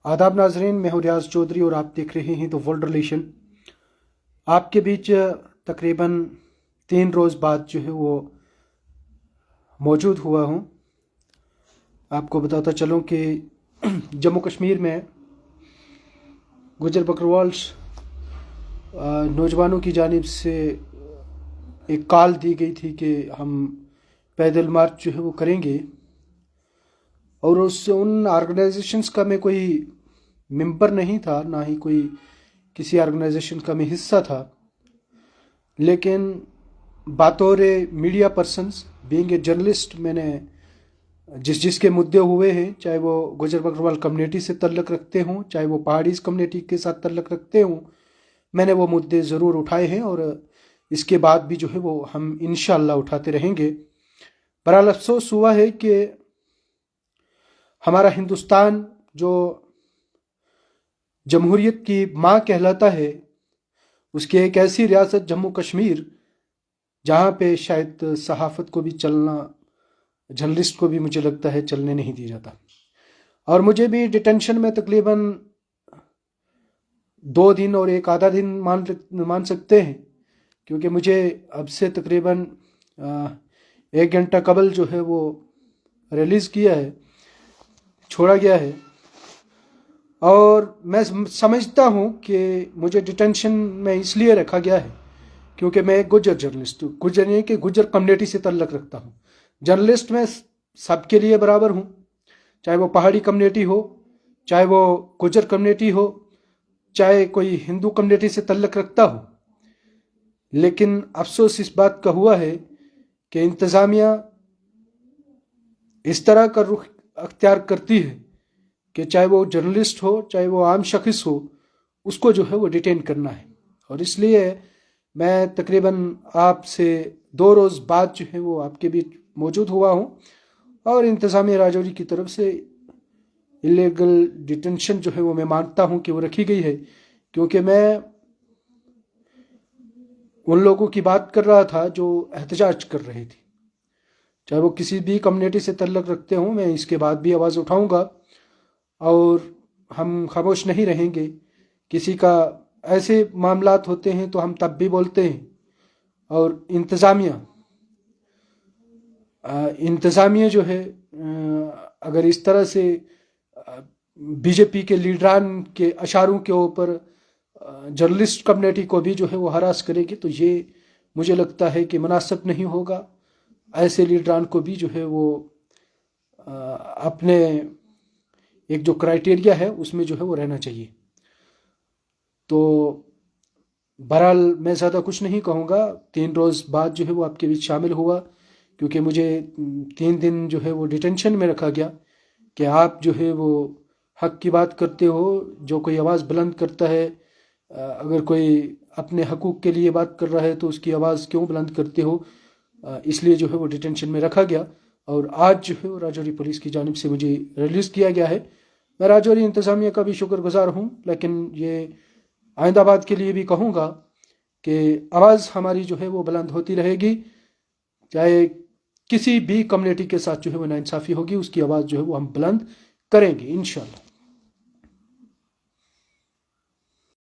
आदाब नाजरीन, मैं हूं रियाज चौधरी और आप देख रहे हैं द वर्ल्ड रिलेशन। आपके बीच तकरीबन 3 रोज़ बाद जो है वो मौजूद हुआ हूं। आपको बताता चलूं कि जम्मू कश्मीर में गुजर बकरवाल नौजवानों की जानिब से एक कॉल दी गई थी कि हम पैदल मार्च जो है वो करेंगे, और उन ऑर्गेनाइजेशंस का मैं कोई मेंबर नहीं था, ना ही कोई किसी ऑर्गेनाइजेशन का मैं हिस्सा था, लेकिन बतौर media persons, being a journalist, मैंने जिसके मुद्दे हुए हैं, चाहे वो गुजर बकरवाल कम्युनिटी से तल्लुक़ रखते हों, चाहे वो पहाड़ीज़ कम्युनिटी के साथ तल्लुक़ रखते हों, मैंने वो मुद्दे ज़रूर उठाए हैं और इसके बाद भी जो है वो हम इंशाअल्लाह उठाते रहेंगे। बहरहाल अफसोस हुआ है कि हमारा हिंदुस्तान जो जमहूरियत की माँ कहलाता है, उसकी एक ऐसी रियासत जम्मू कश्मीर जहाँ पे शायद सहाफ़त को भी चलना, जर्नलिस्ट को भी मुझे लगता है चलने नहीं दिया जाता। और मुझे भी डिटेंशन में तकरीबन 2 दिन और एक आधा दिन मान सकते हैं, क्योंकि मुझे अब से तकरीबन 1 घंटा कबल जो है वो रिलीज़ किया है, छोड़ा गया है। और मैं समझता हूँ कि मुझे डिटेंशन में इसलिए रखा गया है क्योंकि मैं एक गुजर जर्नलिस्ट हूँ। गुजर नहीं कि गुजर कम्युनिटी से तल्लुक़ रखता हूँ। जर्नलिस्ट में सबके लिए बराबर हूँ, चाहे वो पहाड़ी कम्युनिटी हो, चाहे वो गुजर कम्युनिटी हो, चाहे कोई हिंदू कम्युनिटी से तल्लुक़ रखता हो। लेकिन अफसोस इस बात का हुआ है कि इंतज़ामिया इस तरह का रुख अख्तियार करती है कि चाहे वो जर्नलिस्ट हो, चाहे वो आम शख्स हो, उसको जो है वो डिटेन करना है। और इसलिए मैं तकरीबन आपसे 2 रोज़ बाद जो है वो आपके बीच मौजूद हुआ हूँ। और इंतज़ामिया राजौरी की तरफ से इलीगल डिटेंशन जो है वो मैं मानता हूँ कि वो रखी गई है, क्योंकि मैं उन लोगों की बात कर रहा था जो एहतजाज कर रहे थे। चाहे वो किसी भी कम्युनिटी से तल्लुक़ रखते हों, मैं इसके बाद भी आवाज़ उठाऊँगा और हम खामोश नहीं रहेंगे। किसी का ऐसे मामलात होते हैं तो हम तब भी बोलते हैं। और इंतज़ामिया जो है, अगर इस तरह से बीजेपी के लीडरान के अशारों के ऊपर जर्नलिस्ट कम्युनिटी को भी जो है वो हरास करेगी, तो ये मुझे लगता है कि मुनासिब नहीं होगा। ऐसे लीडरान को भी जो है वो अपने एक जो क्राइटेरिया है उसमें जो है वो रहना चाहिए। तो बहरहाल मैं ज़्यादा कुछ नहीं कहूँगा। 3 रोज़ बाद जो है वो आपके बीच शामिल हुआ, क्योंकि मुझे 3 दिन जो है वो डिटेंशन में रखा गया कि आप जो है वो हक़ की बात करते हो। जो कोई आवाज़ बुलंद करता है, अगर कोई अपने हकूक़ के लिए बात कर रहा है तो उसकी आवाज़ क्यों बुलंद करते हो, इसलिए जो है वो डिटेंशन में रखा गया। और आज जो है वो राजौरी पुलिस की जानिब से मुझे रिलीज़ किया गया है। मैं राजौरी इंतज़ामिया का भी शुक्रगुज़ार हूँ, लेकिन ये आइंदाबाद के लिए भी कहूँगा कि आवाज़ हमारी जो है वो बुलंद होती रहेगी। चाहे किसी भी कम्युनिटी के साथ जो है वो नाइंसाफ़ी होगी, उसकी आवाज़ जो है वो हम बुलंद करेंगे इंशाअल्लाह।